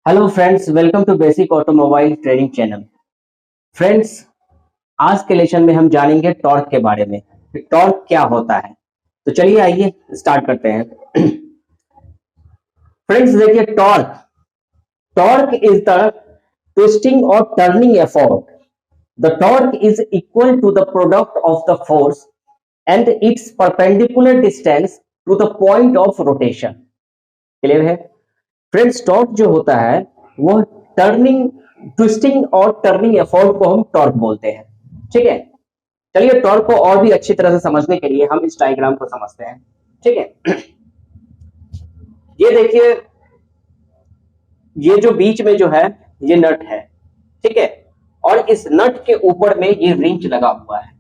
Hello friends, welcome to basic automobile training channel. Friends, आज के lesson में हम जानेंगे टॉर्क के बारे में। टॉर्क क्या होता है, तो चलिए आइए स्टार्ट करते हैं। फ्रेंड्स देखिए, torque torque is the twisting और turning effort. The torque is equal to the product of the force and its perpendicular distance to the point of rotation. Clear है फ्रेंड्स? टॉर्क जो होता है वो twisting और turning effort को हम torque बोलते हैं। ठीक है, चलिए टॉर्क को और भी अच्छी तरह से समझने के लिए हम इस डायग्राम को समझते हैं। ठीक है, ये देखिए, ये जो बीच में जो है ये नट है। ठीक है, और इस नट के ऊपर में ये रिंच लगा हुआ है।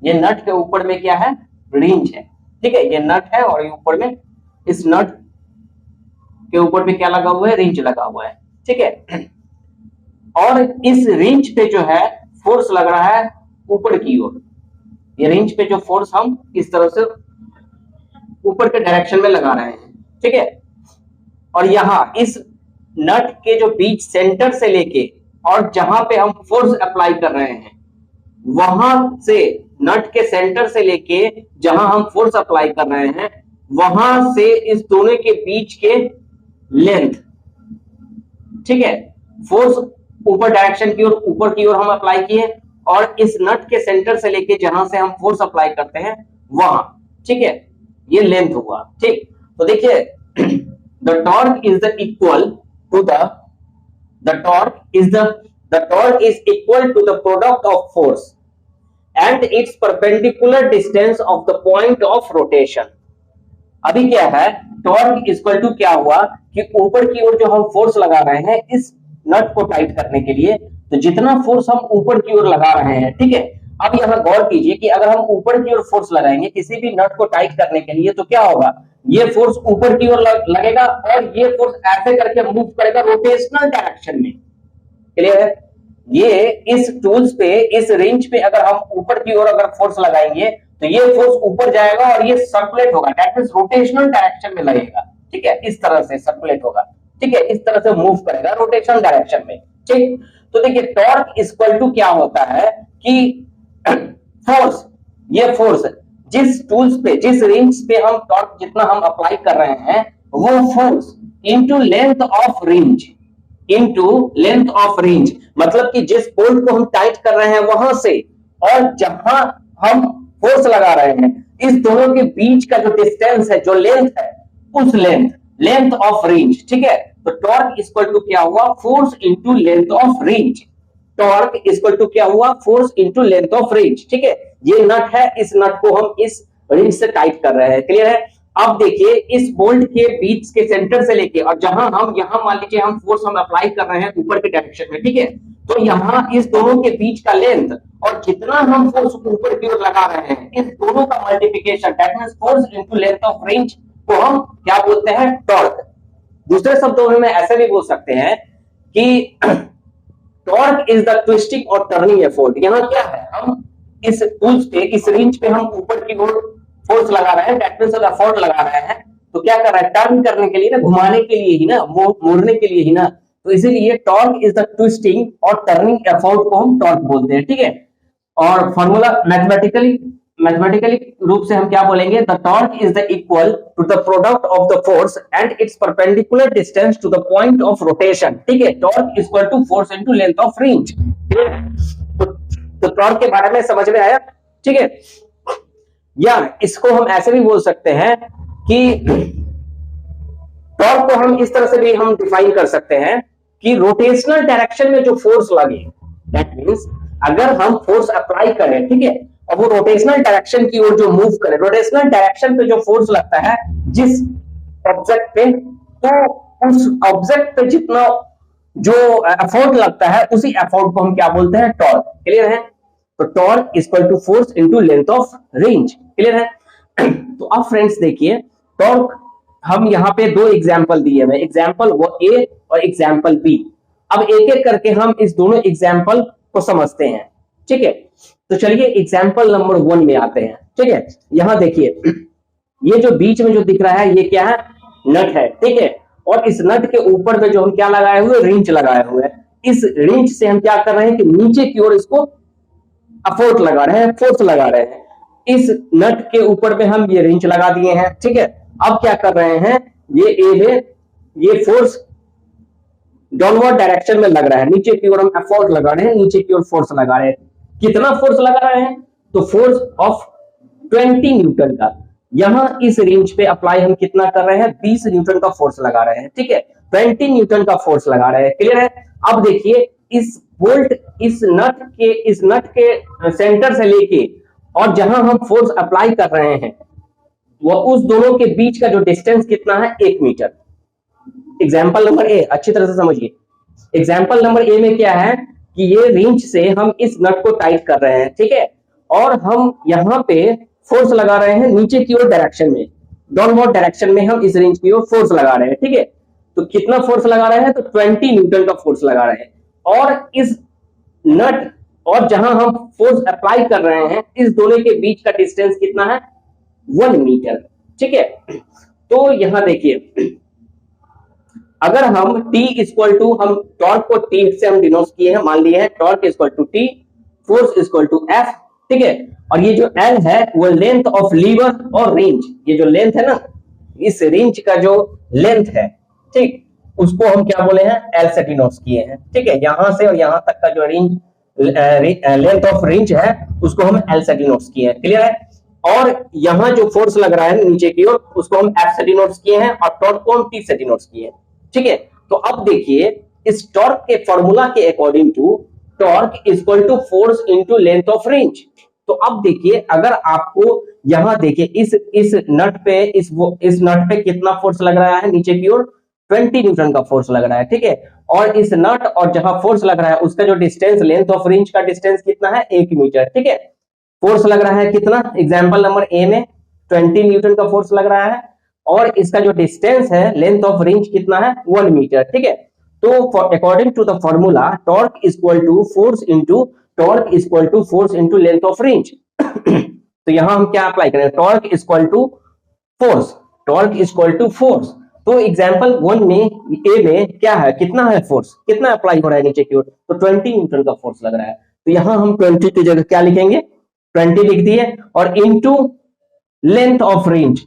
ये नट के ऊपर में क्या है? रिंच है। ठीक है, ये नट है और ये ऊपर में इस नट के ऊपर में क्या लगा हुआ है? रिंच लगा हुआ है। ठीक है, और इस रिंच पे जो है फोर्स लग रहा है ऊपर की ओर। ये रिंच पे जो फोर्स हम इस तरह से ऊपर के डायरेक्शन में लगा रहे हैं। ठीक है, और यहां इस नट के जो बीच सेंटर से लेके और जहां पे हम फोर्स अप्लाई कर रहे हैं, वहां से नट के सेंटर से लेके जहां हम फोर्स अप्लाई कर रहे हैं, वहां से इस दोनों के बीच के लेंथ, ठीक है, फोर्स ऊपर डायरेक्शन की ओर, ऊपर की ओर हम अप्लाई किए, और इस नट के सेंटर से लेके जहां से हम फोर्स अप्लाई करते हैं वहां, ठीक है, ये लेंथ हुआ। ठीक, तो देखिए, the torque is the equal to the torque is equal to the product of force and its perpendicular distance of the point of rotation. अभी क्या है? टॉर्क इक्वल टू क्या हुआ कि ऊपर की ओर जो हम फोर्स लगा रहे हैं इस नट को टाइट करने के लिए, तो जितना फोर्स हम ऊपर की ओर लगा रहे हैं, ठीक है, अब यहां गौर कीजिए कि अगर हम ऊपर की ओर फोर्स लगाएंगे किसी भी नट को टाइट करने के लिए, तो क्या होगा? ये फोर्स ऊपर की ओर लगेगा और ये फोर्स ऐसे करके मूव करेगा रोटेशनल डायरेक्शन में। क्लियर है? ये इस टूल्स पे, इस रिंच पे अगर हम ऊपर की ओर अगर फोर्स लगाएंगे तो ये फोर्स ऊपर जाएगा और ये सर्कुलेट होगा, दैट मींस रोटेशनल डायरेक्शन में लगेगा। ठीक है, इस तरह से सर्कुलेट होगा। ठीक है, इस तरह से मूव करेगा रोटेशनल डायरेक्शन में। ठीक, तो देखिए, टॉर्क इक्वल टू क्या होता है कि फोर्स, ये फोर्स जिस टूल्स पे, जिस रिंच पे हम टॉर्क जितना हम अप्लाई कर रहे हैं, वो force into length of wrench, into length of wrench, मतलब कि जिस बोल्ट को हम टाइट कर रहे हैं वहां से और जहां हम फोर्स लगा रहे हैं, इस दोनों के बीच का जो डिस्टेंस है, जो लेंथ है, उस लेंथ ऑफ रेंज। ठीक है, तो टॉर्क इक्वल टू क्या हुआ? Force into length of range. Torque equal to क्या हुआ? Force into length of range. ठीक है, ये नट है, इस नट को हम इस रिंच से टाइट कर रहे हैं। क्लियर है? अब देखिए, इस बोल्ट के बीच के सेंटर से लेके और जहां हम, यहां मान लीजिए हम फोर्स हम अप्लाई कर रहे हैं ऊपर के डायरेक्शन में, ठीक है, तो यहां इस दोनों के बीच का लेंथ और जितना हम फोर्स ऊपर की ओर लगा रहे हैं, इस दोनों का multiplication, that means force into length of range, को हम क्या बोलते हैं? टॉर्क। दूसरे शब्दों में ऐसे भी बोल सकते हैं कि टॉर्क इज द ट्विस्टिंग और टर्निंग एफर्ट। यहां क्या है? हम इस टूल्स पे, इस रेंज पे हम ऊपर की ओर फोर्स लगा रहे हैं, दैट मींस एफर्ट लगा रहे हैं, तो क्या कर रहा है? टर्न करने के लिए ना, घुमाने के लिए ही ना, मोड़ने के लिए ही ना, तो इसीलिए टॉर्क इज द ट्विस्टिंग और टर्निंग एफर्ट को हम टॉर्क बोलते हैं। ठीक है, और फॉर्मूला मैथमेटिकली रूप से हम क्या बोलेंगे? The torque is the equal to the product of the force and its perpendicular distance to the point of rotation. ठीक है, torque equal to force into length of range. तो टॉर्क के बारे में समझ में आया? ठीक है, या इसको हम ऐसे भी बोल सकते हैं कि टॉर्क को हम इस तरह से भी हम डिफाइन कर सकते हैं कि रोटेशनल डायरेक्शन में जो फोर्स लगे, दैट मींस अगर हम फोर्स अप्लाई करें, ठीक है, और वो रोटेशनल डायरेक्शन की ओर जो मूव करे, रोटेशनल डायरेक्शन पे जो फोर्स लगता है जिस ऑब्जेक्ट पे, तो उस ऑब्जेक्ट पे जितना जो एफर्ट लगता है, उसी एफर्ट को हम क्या बोलते हैं? टॉर्क। क्लियर है? तो torque equal to force into length of range. Clear है? तो अब फ्रेंड्स देखिए, टॉर्क हम यहां पे दो एग्जांपल दिए हुए, एग्जांपल वो ए और एग्जांपल बी। अब एक एक करके हम इस दोनों एग्जांपल को समझते हैं। ठीक है, तो चलिए एग्जांपल नंबर 1 में आते हैं। ठीक है, यहां देखिए, ये जो बीच में जो दिख रहा है ये क्या है? नट है। ठीक है, और इस नट के ऊपर में जो हम क्या लगाए हुए, रिंच लगाए हुए हैं। इस रिंच से हम क्या कर रहे हैं कि नीचे की ओर इसको अफोर्ट लगा रहे हैं, फोर्स लगा रहे हैं। इस नट के ऊपर में हम ये रिंच लगा दिए हैं, ठीक है। अब क्या कर रहे हैं, ये ए है, ये फोर्स डाउनवर्ड डायरेक्शन में लग रहा है, नीचे की ओर हम एफोर्ट लगा रहे हैं, नीचे की ओर फोर्स लगा रहे हैं। कितना फोर्स लगा रहे हैं, तो फोर्स ऑफ 20 न्यूटन का। यहां इस रेंज पे अप्लाई हम कितना कर रहे हैं, 20 न्यूटन का फोर्स लगा रहे हैं, ठीक है। 20 न्यूटन का फोर्स लगा रहे हैं, क्लियर है। अब देखिए इस बोल्ट, इस नट के सेंटर से लेके और जहां हम फोर्स अप्लाई कर रहे हैं वो उस दोनों के बीच का जो डिस्टेंस कितना है, 1 मीटर। एग्जाम्पल नंबर ए अच्छी तरह से समझिए। एग्जाम्पल नंबर ए में क्या है कि ये रिंच से हम इस नट को टाइट कर रहे हैं, ठीक है, और हम यहाँ पे फोर्स लगा रहे हैं नीचे की ओर डायरेक्शन में, डाउनवर्ड डायरेक्शन में हम इस रिंच की ओर फोर्स लगा रहे हैं, ठीक है। तो कितना फोर्स लगा रहे हैं, तो 20 न्यूटन का फोर्स लगा रहे हैं। और इस नट और जहां हम फोर्स अप्लाई कर रहे हैं, इस दोनों के बीच का डिस्टेंस कितना है, 1 मीटर, ठीक है। तो यहां देखिए, अगर हम T इक्वल टू, हम टॉर्क को T से हम डिनोट किए हैं, मान लिए हैं torque equal to T, force equal to F, ठीक है। और ये जो L है वो लेंथ ऑफ लीवर और रेंज, ये जो लेंथ है ना, इस रेंज का जो लेंथ है, ठीक, उसको हम क्या बोले हैं, L से डिनोट किए हैं, ठीक है। यहां से और यहां तक का जो रेंज, लेंथ ऑफ रेंज है उसको हम L से डिनोट किए हैं, क्लियर है। और यहां जो फोर्स लग रहा है नीचे की ओर, उसको हम F से डिनोट किए हैं और टॉर्क को हम T से डिनोट किए हैं, ठीक है। तो अब देखिए इस टॉर्क के फॉर्मूला के according to, torque equal to force into length of range. तो अब देखिए, अगर आपको यहां देखिए इस नट पे, इस नट पे कितना फोर्स लग रहा है नीचे की ओर, 20 न्यूटन का फोर्स लग रहा है, ठीक है। और इस नट और जहां फोर्स लग रहा है उसका जो डिस्टेंस, लेंथ ऑफ रेंज का डिस्टेंस कितना है, 1 मीटर, ठीक है। फोर्स लग रहा है कितना, एग्जाम्पल नंबर ए में 20 न्यूटन का फोर्स लग रहा है, और इसका जो डिस्टेंस है, लेंथ ऑफ रेंज कितना है, 1 मीटर, ठीक है। तो according to the formula, torque equal to force into length of range. तो यहां हम क्या अप्लाई करें, टॉर्क इक्वल टू फोर्स। तो एग्जांपल 1 में, ए में क्या है, कितना है फोर्स, कितना अप्लाई हो रहा है नीचे की ओर, तो 20 न्यूटन का फोर्स लग रहा है। तो यहां हम 20 की जगह क्या लिखेंगे, 20 लिख दिए, और इनटू लेंथ ऑफ रेंज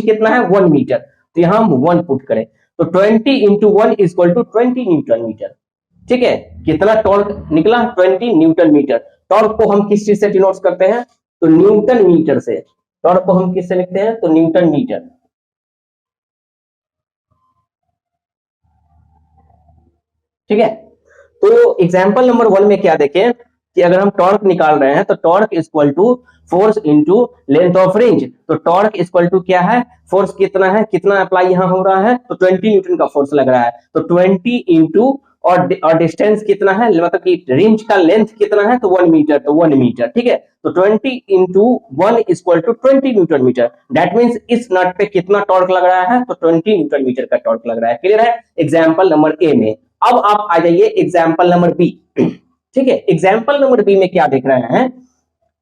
कितना है, 1 मीटर। तो यहां हम 1 पुट करें, तो 20 into 1 equal to 20 newton metre, ठीक है। कितना टॉर्क निकला, 20 न्यूटन मीटर। टॉर्क को हम किस चीज से डिनोट करते हैं, तो न्यूटन मीटर से। टॉर्क को हम किससे लिखते हैं, तो न्यूटन मीटर, ठीक है। तो एग्जाम्पल नंबर 1 में क्या देखें कि अगर हम टॉर्क निकाल रहे हैं, तो torque equal to force into length of range. तो टॉर्क इक्वल टू क्या है, फोर्स कितना है, कितना अप्लाई यहां हो रहा है, तो 20 न्यूटन का फोर्स लग रहा है। तो 20 इंटू और डिस्टेंस कितना है, मतलब कि रेंज का लेंथ कितना है, तो 1 मीटर, तो 1 मीटर, ठीक है। तो 20 into 1 equal to 20 newton metre. That means इस नट पे कितना टॉर्क लग रहा है, तो 20 न्यूटन मीटर का टॉर्क लग रहा है, क्लियर है। एग्जाम्पल नंबर ए में। अब आप आ जाइए एग्जाम्पल नंबर बी, ठीक है। एग्जाम्पल नंबर बी में क्या देख रहे हैं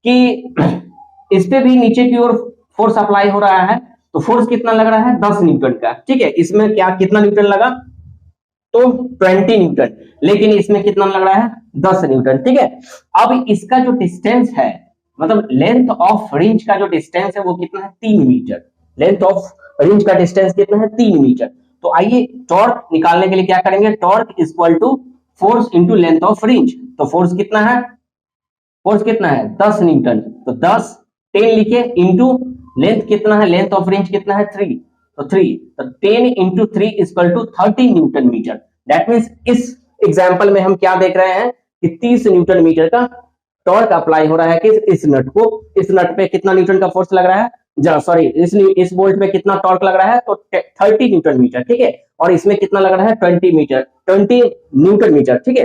कि इस पे भी नीचे की ओर फोर्स अप्लाई हो रहा है, तो फोर्स कितना लग रहा है, 10 न्यूटन का, ठीक है। इसमें क्या, कितना न्यूटन लगा, तो 20 न्यूटन, लेकिन इसमें कितना लग रहा है, 10 न्यूटन, ठीक है। अब इसका जो डिस्टेंस है, मतलब लेंथ ऑफ रेंज का जो डिस्टेंस है वो कितना है, 3 मीटर। लेंथ ऑफ रेंज का डिस्टेंस कितना है, 3 मीटर। तो आइए टॉर्क निकालने के लिए क्या करेंगे, torque equal to force into length of range. तो फोर्स कितना है, 10 न्यूटन, तो 10 लिखे, इंटू लेंथ कितना है, लेंथ ऑफ रेंज कितना है, 3, तो 3, तो 10 into 3 equal to 30 newton metre. That means इस एग्जाम्पल में हम क्या देख रहे हैं कि 30 न्यूटन मीटर का टॉर्क अप्लाई हो रहा है कि इस नट को, इस नट पे कितना न्यूटन का फोर्स लग रहा है, सॉरी, इस बोल्ट में कितना टॉर्क लग रहा है, तो 30 न्यूटन मीटर, ठीक है। और इसमें कितना लग रहा है, 20 न्यूटन मीटर, ठीक है।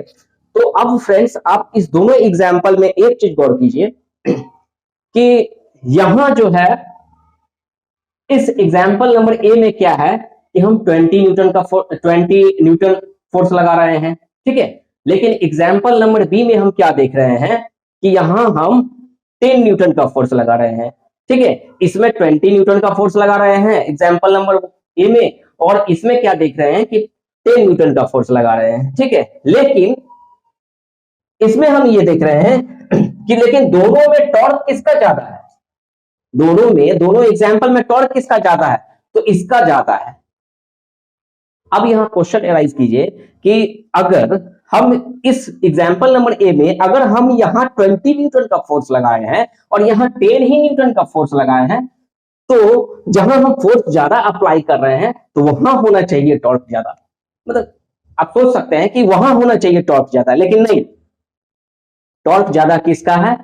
तो अब फ्रेंड्स आप इस दोनों एग्जाम्पल में एक चीज गौर कीजिए कि यहां जो है इस एग्जाम्पल नंबर ए में क्या है कि हम 20 न्यूटन फोर्स लगा रहे हैं, ठीक है। लेकिन एग्जाम्पल नंबर बी में हम क्या देख रहे हैं कि यहां हम 10 न्यूटन का फोर्स लगा रहे हैं, ठीक है। इसमें 20 न्यूटन का फोर्स लगा रहे हैं एग्जाम्पल नंबर ए में, और इसमें क्या देख रहे हैं कि 10 न्यूटन का फोर्स लगा रहे हैं, ठीक है। लेकिन इसमें हम ये देख रहे हैं कि लेकिन दोनों में टॉर्क किसका ज्यादा है, दोनों एग्जाम्पल में टॉर्क किसका ज्यादा है, तो इसका ज्यादा है। अब यहां क्वेश्चन एराइज कीजिए कि अगर हम इस एग्जाम्पल नंबर ए में अगर हम यहां 20 न्यूटन का फोर्स लगाए हैं और यहां 10 ही न्यूटन का फोर्स लगाए हैं, तो जहां हम फोर्स ज्यादा अप्लाई कर रहे हैं तो वहां होना चाहिए टॉर्क ज्यादा। मतलब आप सोच सकते हैं कि वहां होना चाहिए टॉर्क ज्यादा, लेकिन नहीं, टॉर्क ज्यादा किसका है,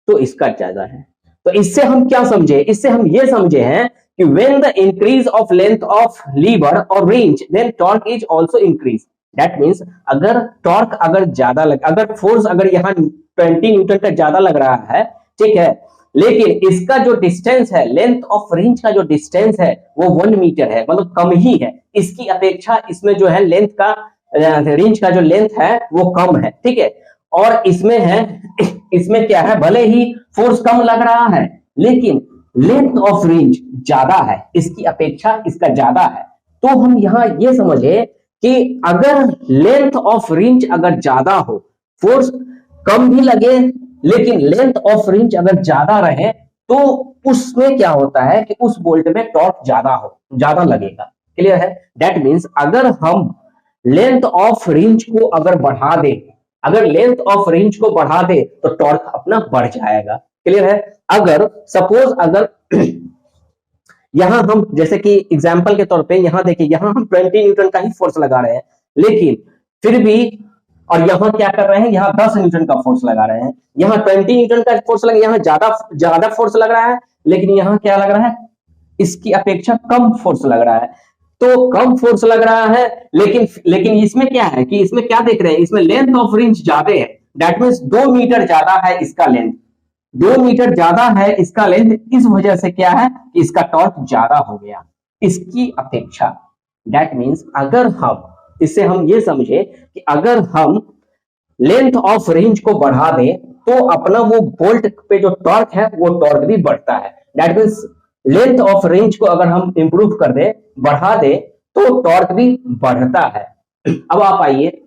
तो इसका ज्यादा है। तो इससे हम क्या समझे, इससे हम ये समझे हैं कि when the increase of length of lever or range then torque is also increase. That means अगर टॉर्क अगर ज्यादा अगर फोर्स अगर यहाँ 20 न्यूटन का ज्यादा लग रहा है, ठीक है, लेकिन इसका जो डिस्टेंस है, लेंथ ऑफ रेंज का जो डिस्टेंस है वो 1 मीटर है, मतलब कम ही है। इसकी अपेक्षा इसमें जो है लेंथ का रेंज का जो लेंथ है वो कम है, ठीक है। और इसमें है, इसमें क्या है, भले ही फोर्स कम लग रहा है लेकिन लेंथ ऑफ रेंज ज्यादा है, इसकी अपेक्षा इसका ज्यादा है। तो हम यहां ये समझे कि अगर लेंथ ऑफ रेंज अगर ज्यादा हो, फोर्स कम भी लगे लेकिन लेंथ ऑफ रेंज अगर ज्यादा रहे, तो उसमें क्या होता है कि उस बोल्ट में टॉर्क ज्यादा लगेगा। क्लियर है? दैट मीन्स अगर हम लेंथ ऑफ रेंज को अगर बढ़ा दे, अगर लेंथ ऑफ रेंज को बढ़ा दे तो टॉर्क अपना बढ़ जाएगा। क्लियर है? अगर सपोज अगर यहां हम जैसे कि एग्जांपल के तौर पे यहां देखिए, यहां हम 20 न्यूटन का ही फोर्स लगा रहे हैं, लेकिन फिर भी, और यहां क्या कर रहे हैं, यहां 10 न्यूटन का फोर्स लगा रहे हैं। यहां 20 न्यूटन का फोर्स लगा, यहां ज्यादा फोर्स लग रहा है, लेकिन यहां क्या लग रहा है, इसकी अपेक्षा कम फोर्स लग रहा है। तो कम फोर्स लग रहा है, लेकिन इसमें क्या है कि इसमें क्या देख रहे हैं, इसमें लेंथ ऑफ रेंज ज्यादा है। दैट मीन्स 2 मीटर ज्यादा है इसका लेंथ, 2 मीटर ज्यादा है इसका लेंथ। इस वजह से क्या है कि इसका टॉर्क ज्यादा हो गया इसकी अपेक्षा। दैट मीन्स अगर हम, इससे हम ये समझे कि अगर हम लेंथ ऑफ रेंज को बढ़ा दें तो अपना वो बोल्ट पे जो टॉर्क है वो टॉर्क भी बढ़ता है। That means length of range को अगर हम इंप्रूव कर दे, बढ़ा दे, तो टॉर्क भी बढ़ता है। अब आप आइए,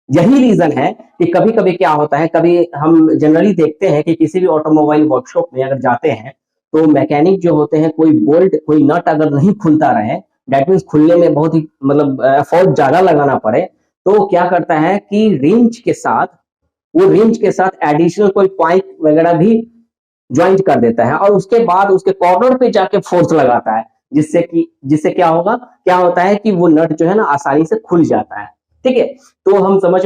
यही रीजन है कि कभी कभी क्या होता है, कभी हम जनरली देखते हैं कि किसी भी ऑटोमोबाइल वर्कशॉप में अगर जाते हैं तो मैकेनिक जो होते हैं, कोई बोल्ट कोई नट अगर नहीं खुलता रहे, दैट मीन्स खुलने में बहुत ही मतलब एफर्ट ज्यादा लगाना पड़े, तो क्या करता है कि रेंज के साथ, वो रेंज के साथ एडिशनल कोई पाइप वगैरह भी ज्वाइंट कर देता है और उसके बाद उसके कॉर्नर पे जाके फोर्स लगाता है, जिससे क्या होता है कि वो नट जो है ना आसानी से खुल जाता है। ठीक है, तो हम समझ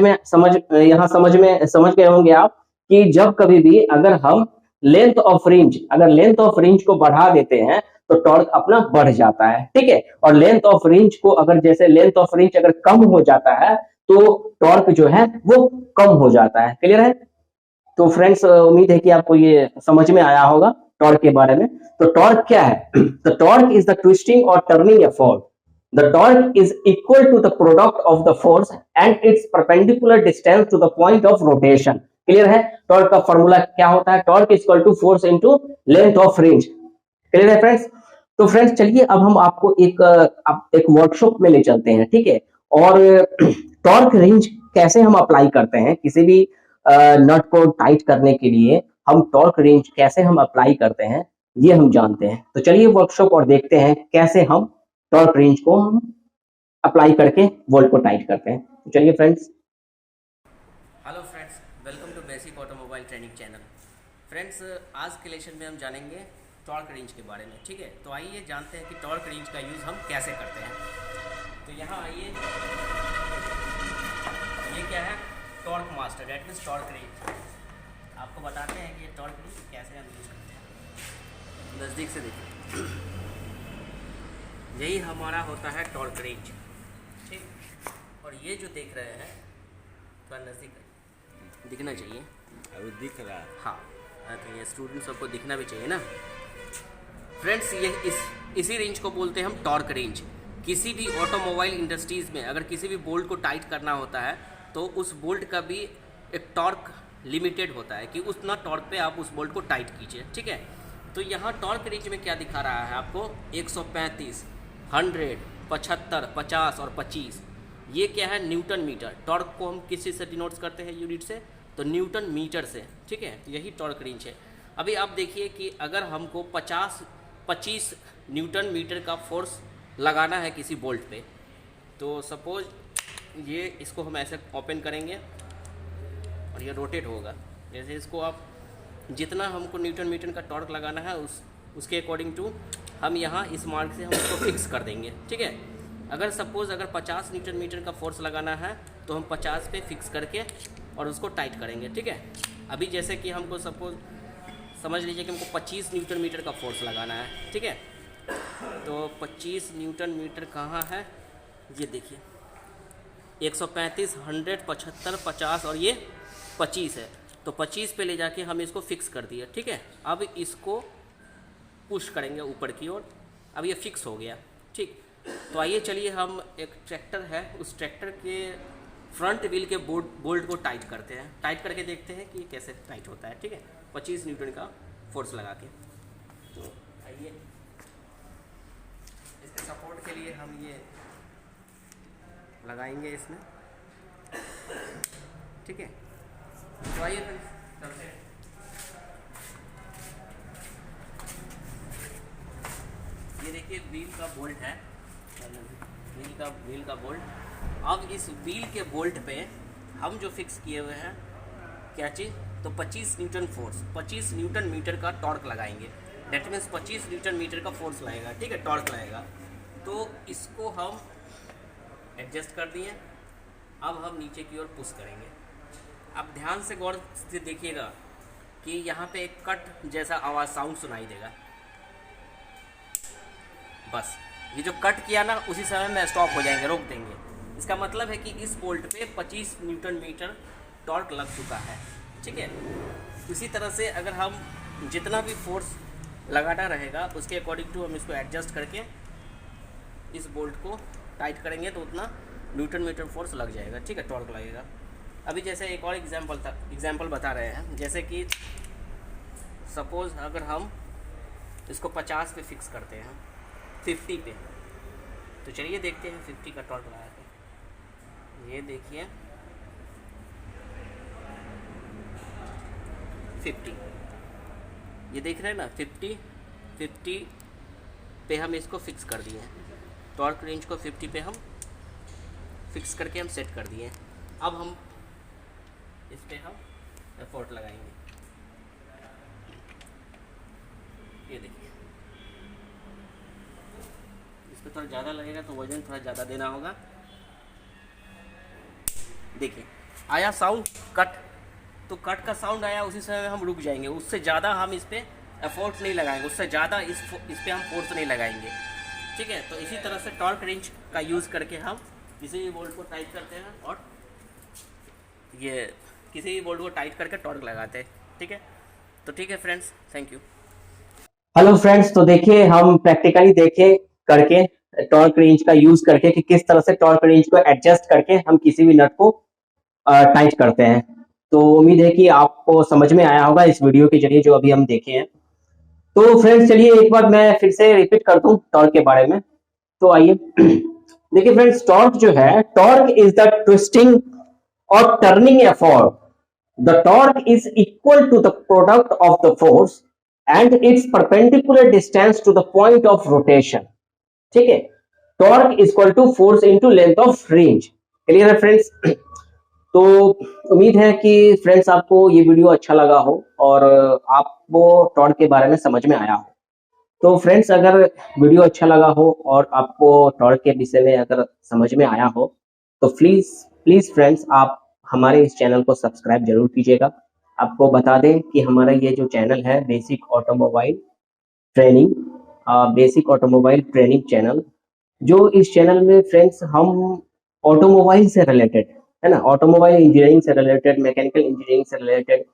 गए होंगे आप कि जब कभी भी अगर हम लेंथ ऑफ रेंज को बढ़ा देते हैं तो टॉर्क अपना बढ़ जाता है। ठीक है, और लेंथ ऑफ रेंज को अगर जैसे लेंथ ऑफ रेंज अगर कम हो जाता है तो टॉर्क जो है वो कम हो जाता है। क्लियर है? तो फ्रेंड्स, उम्मीद है कि आपको ये समझ में आया होगा टॉर्क के बारे में। तो टॉर्क क्या है? The torque is the twisting और turning effort. The torque is equal to the product of the force and its perpendicular distance to the point of rotation. Clear है? टॉर्क का फॉर्मूला क्या होता है? Torque equal to force into length of range. Clear है friends? तो friends चलिए अब हम आपको एक वर्कशॉप में ले चलते हैं, ठीक है, और टॉर्क रेंज कैसे हम अप्लाई करते हैं, किसी भी नट को टाइट करने के लिए हम टॉर्क रेंज कैसे हम अप्लाई करते हैं ये हम जानते हैं। तो चलिए वर्कशॉप और देखते हैं कैसे हम टॉर्क रेंज को हम अप्लाई करके वोल्ट को टाइट करते हैं। तो चलिए friends. Hello friends, welcome to basic automobile training channel. Friends, आज के लेक्चर में हम जानेंगे टॉर्क रेंज के बारे में। ठीक है, तो आइए जानते हैं कि टॉर्क रेंज का यूज़ हम कैसे करते हैं। तो यहाँ आइए, ये क्या है? Torque master, that means torque range. आपको बताते हैं कि ये टॉर्क रेंज कैसे हम यूज़ करते हैं। नज़दीक से देखिए, यही हमारा होता है टॉर्क रेंज। ठीक, और ये जो देख रहे हैं थोड़ा नज़दीक दिखना चाहिए। अभी दिख रहा है। हाँ, तो ये स्टूडेंट सबको दिखना भी चाहिए ना। फ्रेंड्स, ये इसी रेंज को बोलते हैं हम टॉर्क रेंज। किसी भी ऑटोमोबाइल इंडस्ट्रीज़ में अगर किसी भी बोल्ट को टाइट करना होता है तो उस बोल्ट का भी एक टॉर्क लिमिटेड होता है कि उतना टॉर्क पे आप उस बोल्ट को टाइट कीजिए। ठीक है, तो यहाँ टॉर्क रेंज में क्या दिखा रहा है आपको? 135। 100, 75, 50 और 25। ये क्या है? Newton metre. टॉर्क को हम किस चीज़ से डिनोट करते हैं यूनिट से? तो न्यूटन मीटर से, ठीक है। यही टॉर्क रेंज है। अभी आप देखिए कि अगर हमको 25 न्यूटन मीटर का फोर्स लगाना है किसी बोल्ट पे, तो सपोज ये इसको हम ऐसे ओपन करेंगे और ये रोटेट होगा। जैसे इसको आप जितना हमको न्यूटन मीटर का टॉर्क लगाना है उसके अकॉर्डिंग टू हम यहाँ इस मार्क से हम उसको फिक्स कर देंगे, ठीक है। अगर सपोज़ अगर 50 न्यूटन मीटर का फोर्स लगाना है तो हम 50 पे फिक्स करके और उसको टाइट करेंगे, ठीक है। अभी जैसे कि हमको सपोज समझ लीजिए कि हमको 25 न्यूटन मीटर का फोर्स लगाना है, ठीक है। तो 25 न्यूटन मीटर कहाँ है? ये देखिए 135, 100, 75, 50 और ये 25 है। तो 25 पे ले जाके हम इसको फिक्स कर दिए, ठीक है। अब इसको पुश करेंगे ऊपर की ओर। अब ये फिक्स हो गया, ठीक। तो आइए चलिए हम एक ट्रैक्टर है, उस ट्रैक्टर के फ्रंट व्हील के बोल्ट को टाइट करते हैं। टाइट करके देखते हैं कि कैसे टाइट होता है, ठीक है, 25 न्यूटन का फोर्स लगा के। तो आइए इसके सपोर्ट के लिए हम ये लगाएंगे इसमें, ठीक है। तो आइए चलते हैं। ये देखिए व्हील का बोल्ट है, व्हील का बोल्ट। अब इस व्हील के बोल्ट पे हम जो फिक्स किए हुए हैं क्या चीज़? तो 25 न्यूटन फोर्स, 25 न्यूटन मीटर का टॉर्क लगाएंगे। डेट मीन्स 25 न्यूटन मीटर का फोर्स लगेगा, ठीक है, टॉर्क लगेगा। तो इसको हम एडजस्ट कर दिए। अब हम नीचे की ओर पुश करेंगे। अब ध्यान से गौर से देखिएगा कि यहाँ पे एक कट जैसा आवाज़ साउंड सुनाई देगा। बस ये जो कट किया ना, उसी समय में स्टॉप हो जाएंगे, रोक देंगे। इसका मतलब है कि इस बोल्ट पे 25 न्यूटन मीटर टॉर्क लग चुका है, ठीक है। इसी तरह से अगर हम जितना भी फोर्स लगाना रहेगा उसके अकॉर्डिंग टू हम इसको एडजस्ट करके इस बोल्ट को टाइट करेंगे तो उतना न्यूटन मीटर फोर्स लग जाएगा, ठीक है, टॉर्क लगेगा। अभी जैसे एक और एग्जाम्पल बता रहे हैं। जैसे कि सपोज़ अगर हम इसको 50 पे फिक्स करते हैं, 50 पे, तो चलिए देखते हैं 50 का टॉर्क लगा के। ये देखिए 50, ये देख रहे हैं ना, 50 पे हम इसको फिक्स कर दिए हैं। टॉर्क रेंज को 50 पे हम फिक्स करके हम सेट कर दिए। अब हम इस पे हम एफर्ट लगाएंगे। ये देखिए इस पे थोड़ा ज़्यादा लगेगा तो वजन थोड़ा ज़्यादा देना होगा। देखिए आया साउंड कट, तो कट का साउंड आया, उसी समय में हम रुक जाएंगे। उससे ज़्यादा हम इस पे एफर्ट नहीं लगाएंगे, उससे ज़्यादा इस पे हम फोर्स नहीं लगाएंगे, ठीक है। तो इसी तरह से टॉर्क रेंज का यूज़ करके हम किसी भी बोल्ट को टाइट करते हैं और ये किसी भी बोल्ट को टाइट करके टॉर्क लगाते हैं, ठीक है। तो ठीक है friends, thank you. Hello friends, तो देखिए हम प्रैक्टिकली देखे करके टॉर्क रेंज का यूज करके कि किस तरह से टॉर्क रेंज को एडजस्ट करके हम किसी भी नट को टाइट करते हैं। तो उम्मीद है कि आपको समझ में आया होगा इस वीडियो के जरिए जो अभी हम देखे हैं। तो फ्रेंड्स चलिए एक बार मैं फिर से रिपीट कर दूं टॉर्क के बारे में। तो आइए देखिए फ्रेंड्स, टॉर्क जो है, टॉर्क इज द ट्विस्टिंग और turning effort. The torque is equal to the product of the force and its perpendicular distance to the point of rotation, ठीक है। Torque is equal to force into length of range. Clear है friends? तो उम्मीद है कि friends आपको ये video अच्छा लगा हो और आपको टॉर्क के बारे में समझ में आया हो। तो फ्रेंड्स अगर वीडियो अच्छा लगा हो और आपको टॉर्क के विषय में अगर समझ में आया हो तो प्लीज फ्रेंड्स आप हमारे इस चैनल को सब्सक्राइब जरूर कीजिएगा। आपको बता दें कि हमारा ये जो चैनल है बेसिक ऑटोमोबाइल ट्रेनिंग चैनल, जो इस चैनल में फ्रेंड्स हम ऑटोमोबाइल से रिलेटेड, है ना, ऑटोमोबाइल इंजीनियरिंग से रिलेटेड, मैकेनिकल इंजीनियरिंग से रिलेटेड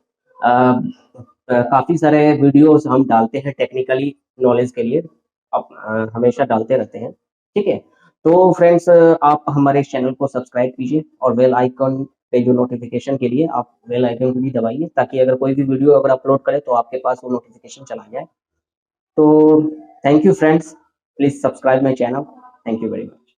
काफी सारे वीडियोस हम डालते हैं टेक्निकली नॉलेज के लिए, हमेशा डालते रहते हैं, ठीक है। तो फ्रेंड्स आप हमारे इस चैनल को सब्सक्राइब कीजिए और बेल आइकन पे जो नोटिफिकेशन के लिए आप बेल आइकन को भी दबाइए, ताकि अगर कोई भी वीडियो अगर अपलोड करें तो आपके पास वो नोटिफिकेशन चला जाए। तो thank you friends, please subscribe my channel. Thank you very much.